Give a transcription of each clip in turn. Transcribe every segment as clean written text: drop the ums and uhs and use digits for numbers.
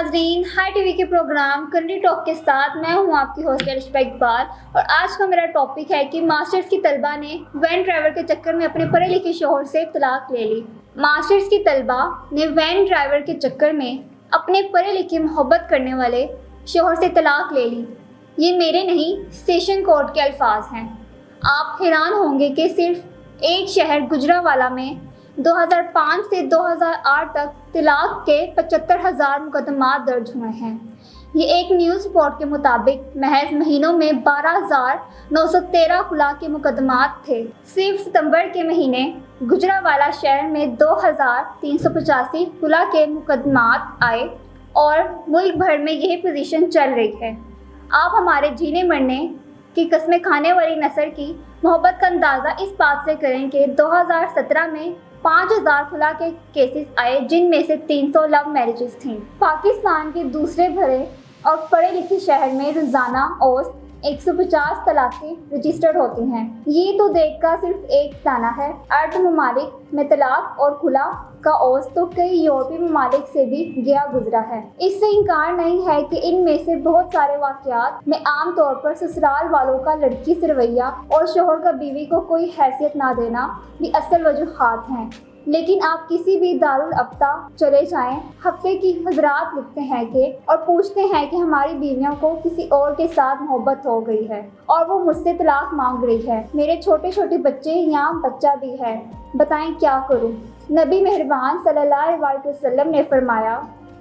नाजरीन, high TV के programme country talk के साथ मैं हूं आपकी होस्ट करिश्मा इकबाल और आज का मेरा टॉपिक है कि मास्टर्स की तलबा ने वैन ड्राइवर के चक्कर में अपने पढ़े लिखे शौहर से तलाक ले ली। मास्टर्स की तलबा ने वैन ड्राइवर के चक्कर में अपने पढ़े लिखे मोहब्बत करने वाले शौहर से तलाक ले ली। ये मेरे नहीं, सेशन कोर्ट के अल्फाज हैं। आप हैरान होंगे कि सिर्फ एक शहर गुजरावाला में 2005 से 2008 तक तलाक के 75,000 मुकदमात दर्ज हुए हैं। ये एक न्यूज़ रिपोर्ट के मुताबिक महज महीनों में 12,913 खुला के मुकदमात थे। सिर्फ सितंबर के महीने गुजरावाला शहर में 2,385 खुला के मुकदमात आए और मुल्क भर में यही पोजीशन चल रही है। आप हमारे जीने मरने की कस्में खाने वाली नस्ल की मोहब्बत का अंदाज़ा इस बात से करें कि 2017 में 5,000 खुला के केसेस आए, जिनमें से 300 लव मैरिजेस थीं। पाकिस्तान के दूसरे बड़े और पढ़े लिखे शहर में रोज़ाना औसत 150 तलाक़ें रजिस्टर्ड होती हैं। ये तो देखकर सिर्फ एक दाना है। अर्ब ममालिक में तलाक और खुला का औसत तो कई यूरोपीय ममालिक से भी गया गुजरा है। इससे इनकार नहीं है कि इनमें से बहुत सारे वाक़यात में आम तौर पर ससुराल वालों का लड़की से रवैया और शोहर का बीवी को कोई हैसियत ना देना भी असल वजूहात हैं। लेकिन आप किसी भी दारुल अफ्ता चले जाएं, हफ्ते की हजरात लिखते हैं कि और पूछते हैं कि हमारी बीवियों को किसी और के साथ मोहब्बत हो गई है और वो मुझसे तलाक मांग रही है। मेरे छोटे छोटे बच्चे या बच्चा भी है, बताएं क्या करूं। नबी मेहरबान सल्लल्लाहु अलैहि वसल्लम ने फरमाया,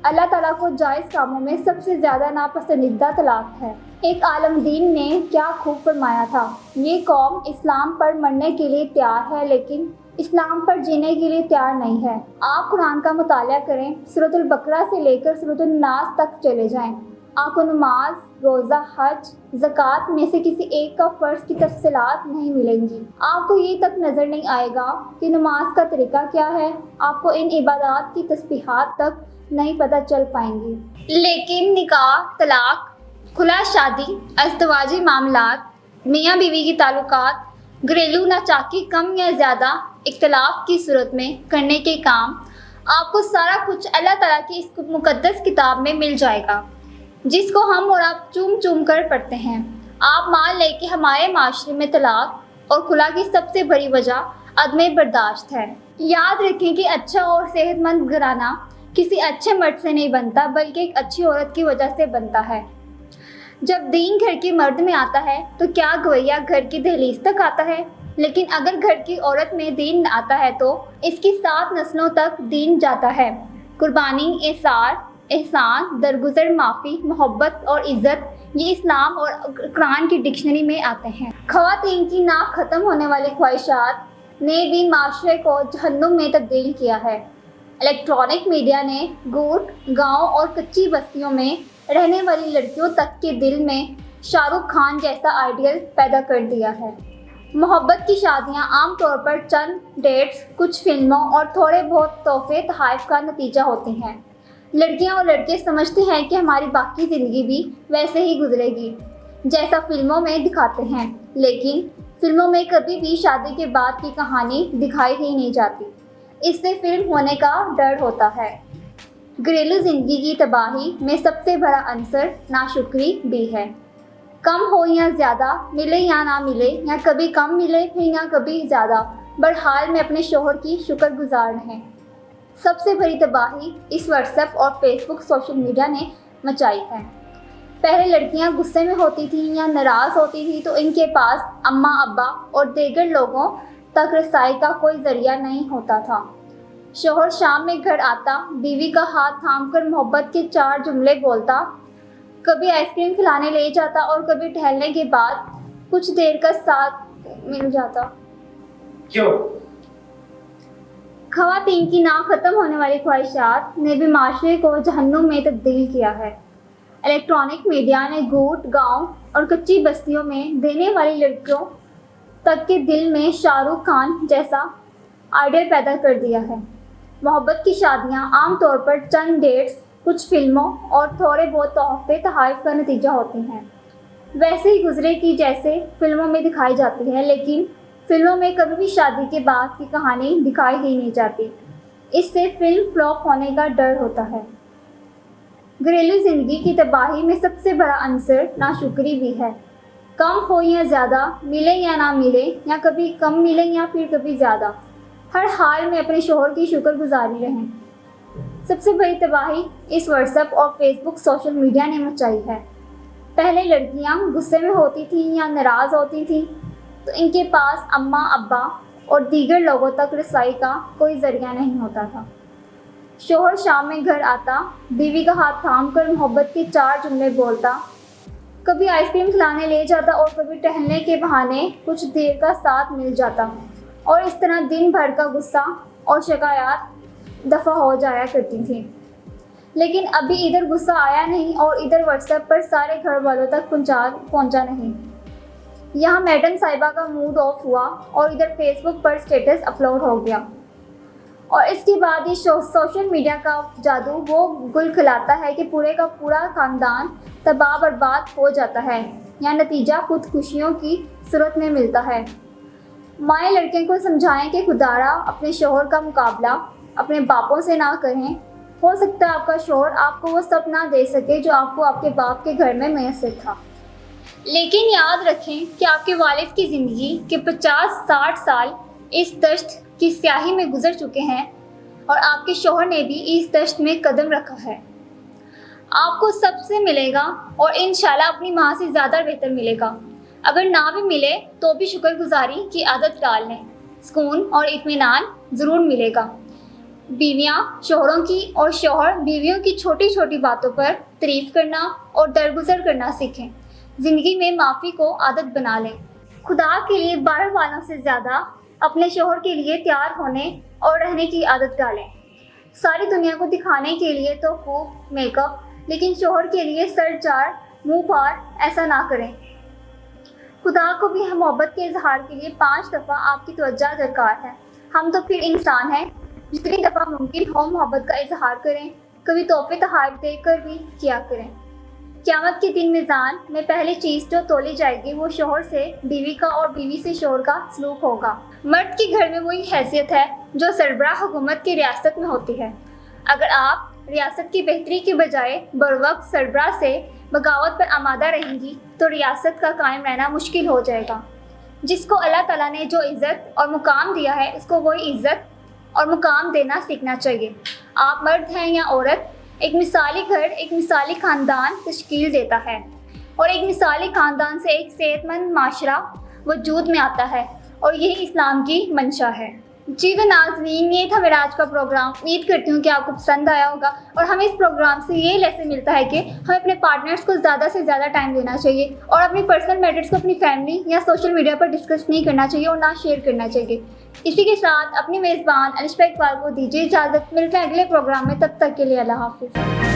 अल्लाह ताला को जायज़ कामों में सबसे ज़्यादा नापसंदीदा तलाक है। एक आलम दीन ने क्या खूब फरमाया था, ये कौम इस्लाम पर मरने के लिए तैयार है लेकिन इस्लाम पर जीने के लिए तैयार नहीं है। आप कुरान का मुताला करें, सूरतुल बकरा से लेकर सूरतुल नास तक चले जाएं। आपको नमाज, रोज़ा, हज, ज़कात में से किसी एक का फ़र्ज़ की तफसीलात नहीं मिलेंगी। आपको ये तक नज़र नहीं आएगा कि नमाज का तरीका क्या है। आपको इन इबादत की तस्बीहात तक नहीं पता चल पाएंगी। लेकिन निकाह, तलाक, खुला शादी, अज़दवाजी मामलात, मियाँ बीवी की ताल्लुकात, घरेलू नाचाकी कम या ज़्यादा इख्तलाफ की सूरत में करने के काम, आपको सारा कुछ अल्लाह ताला की इस मुक़द्दस किताब में मिल जाएगा, जिसको हम और आप चूम चूम कर पढ़ते हैं। आप मान लें कि हमारे माशरे में तलाक और खुला की सबसे बड़ी वजह अदम बर्दाश्त है। याद रखें कि अच्छा और सेहतमंद घराना किसी अच्छे मर्द से नहीं बनता, बल्कि एक अच्छी औरत की वजह से बनता है। जब दीन घर के मर्द में आता है तो क्या गवैया घर की दहलीज तक आता है, लेकिन अगर घर की औरत में दीन आता है तो इसकी 7 नस्लों तक दीन जाता है। कुर्बानी, एसार, एहसान, दरगुजर, माफ़ी, मोहब्बत और इज़्ज़त, ये इस्लाम और कुरान की डिक्शनरी में आते हैं। ख़वातीन की ना ख़त्म होने वाली ख्वाहिशात ने भी माशरे को जहन्नुम में तब्दील किया है। इलेक्ट्रॉनिक मीडिया ने गोट, गाँव और कच्ची बस्तियों में रहने वाली लड़कियों तक के दिल में शाहरुख खान जैसा आइडियल पैदा कर दिया है। मोहब्बत की शादियां आमतौर पर चंद डेट्स, कुछ फिल्मों और थोड़े बहुत तोहफे तोहफ़ का नतीजा होती हैं। लड़कियां और लड़के समझते हैं कि हमारी बाकी ज़िंदगी भी वैसे ही गुजरेगी जैसा फिल्मों में दिखाते हैं, लेकिन फिल्मों में कभी भी शादी के बाद की कहानी दिखाई ही नहीं जाती। इससे फिल्म होने का डर होता है। घरेलू ज़िंदगी की तबाही में सबसे बड़ा अंसर नाशुक्री भी है। कम हो या ज़्यादा, मिले या ना मिले, या कभी कम मिले फिर या कभी ज़्यादा, बहरहाल में अपने शोहर की शुक्रगुजार रहें। सबसे बड़ी तबाही इस व्हाट्सएप और फेसबुक सोशल मीडिया ने मचाई है। पहले लड़कियां गुस्से में होती थीं या नाराज़ होती थी तो इनके पास अम्मा, अब्बा और दीगर लोगों तक रसाई का कोई ज़रिया नहीं होता था। शोहर शाम में घर आता, बीवी का हाथ थामकर मोहब्बत के 4 जुमले बोलता, कभी आइसक्रीम खिलाने ले जाता और कभी टहलने के बाद कुछ देर का साथ मिल जाता। क्यों? ख़वातीन की ना ख़त्म होने वाली ख्वाहिशात ने भी माशरे को जहन्नुम में तब्दील किया है। इलेक्ट्रॉनिक मीडिया ने गोट, गाँव और कच्ची बस्तियों में देने वाली लड़कियों तक के दिल में शाहरुख खान जैसा आइडियल पैदा कर दिया है। मोहब्बत की शादियाँ आमतौर पर चंद डेट्स, कुछ फिल्मों और थोड़े बहुत तोहफे तोहफ़ का नतीजा होती हैं। वैसे ही गुजरे की जैसे फिल्मों में दिखाई जाती है, लेकिन फिल्मों में कभी भी शादी के बाद की कहानी दिखाई ही नहीं जाती। इससे फिल्म फ्लॉप होने का डर होता है। घरेलू ज़िंदगी की तबाही में सबसे बड़ा अंसर नाशुक्री भी है। कम हो या ज़्यादा, मिले या ना मिले, या कभी कम मिले या फिर कभी ज़्यादा, हर हाल में अपने शोहर की शुक्रगुजारी रहें। सबसे बड़ी तबाही इस व्हाट्सएप और फेसबुक सोशल मीडिया ने मचाई है। पहले लड़कियां गुस्से में होती थीं या नाराज़ होती थीं तो इनके पास अम्मा, अब्बा और दीगर लोगों तक रसाई का कोई ज़रिया नहीं होता था। शोहर शाम में घर आता, बीवी का हाथ थाम कर मोहब्बत के 4 जुमले बोलता, कभी आइसक्रीम खिलाने ले जाता और कभी टहलने के बहाने कुछ देर का साथ मिल जाता, और इस तरह दिन भर का गुस्सा और शिकायत दफ़ा हो जाया करती थी। लेकिन अभी इधर गुस्सा आया नहीं और इधर व्हाट्सएप पर सारे घर वालों तक पहुंचा नहीं। यहाँ मैडम साहिबा का मूड ऑफ हुआ और इधर फेसबुक पर स्टेटस अपलोड हो गया, और इसके बाद ये सोशल मीडिया का जादू वो गुल खिलाता है कि पूरे का पूरा ख़ानदान तबाह बर्बाद हो जाता है, या नतीजा खुदकुशियों की सूरत में मिलता है। माएँ लड़कियों को समझाएं कि खुदारा अपने शोहर का मुकाबला अपने बापों से ना करें। हो सकता है आपका शोहर आपको वो सब ना दे सके जो आपको आपके बाप के घर में मैसर था, लेकिन याद रखें कि आपके वालिद की ज़िंदगी के 50-60 साल इस दश्त की स्याही में गुजर चुके हैं, और आपके शोहर ने भी इस दश्त में कदम रखा है। आपको सबसे मिलेगा और इंशाल्लाह अपनी माँ से ज़्यादा बेहतर मिलेगा। अगर ना भी मिले तो भी शुक्रगुजारी की आदत डाल लें, सुकून और इत्मीनान ज़रूर मिलेगा। बीवियाँ शोहरों की और शोहर बीवियों की छोटी छोटी बातों पर तारीफ़ करना और दरगुजर करना सीखें। ज़िंदगी में माफ़ी को आदत बना लें। खुदा के लिए बाहर वालों से ज़्यादा अपने शोहर के लिए तैयार होने और रहने की आदत डालें। सारी दुनिया को दिखाने के लिए तो खूब मेकअप, लेकिन शोहर के लिए सर चार मुँह फाड़ ऐसा ना करें। खुदा को भी मोहब्बत के इजहार के लिए 5 दफ़ा आपकी तवज्जो दरकार है। हम तो फिर इंसान हैं, जितनी दफ़ा मुमकिन हो मोहब्बत का इजहार करें, कभी तोहफे तोहफ़े देकर भी किया करें। क़यामत के दिन मीज़ान में पहली चीज़ जो तोली जाएगी वो शोहर से बीवी का और बीवी से शोहर का सलूक होगा। मर्द के घर में वही हैसियत है जो सरबराह हुकूमत की रियासत में होती है। अगर आप रियासत की बेहतरी के बजाय बरवक्त सरबराह से बगावत पर आमादा रहेंगी तो रियासत का कायम रहना मुश्किल हो जाएगा। जिसको अल्लाह ताला ने जो इज़्ज़त और मुकाम दिया है उसको वही इज़्ज़त और मुकाम देना सीखना चाहिए। आप मर्द हैं या औरत, एक मिसाली घर एक मिसाली ख़ानदान तश्कील देता है, और एक मिसाली ख़ानदान से एक सेहतमंद माशरा वजूद में आता है, और यही इस्लाम की मंशा है। जी तो नाज़रीन, ये था मेरा आज का प्रोग्राम। उम्मीद करती हूँ कि आपको पसंद आया होगा, और हमें इस प्रोग्राम से ये लेसन मिलता है कि हमें अपने पार्टनर्स को ज़्यादा से ज़्यादा टाइम देना चाहिए, और अपनी पर्सनल मैटर्स को अपनी फैमिली या सोशल मीडिया पर डिस्कस नहीं करना चाहिए और ना शेयर करना चाहिए। इसी के साथ अपनी मेज़बान अलिशा इकबाल को दीजिए इजाज़त। मिलते हैं अगले प्रोग्राम में, तब तक के लिए अल्लाह हाफ़िज़।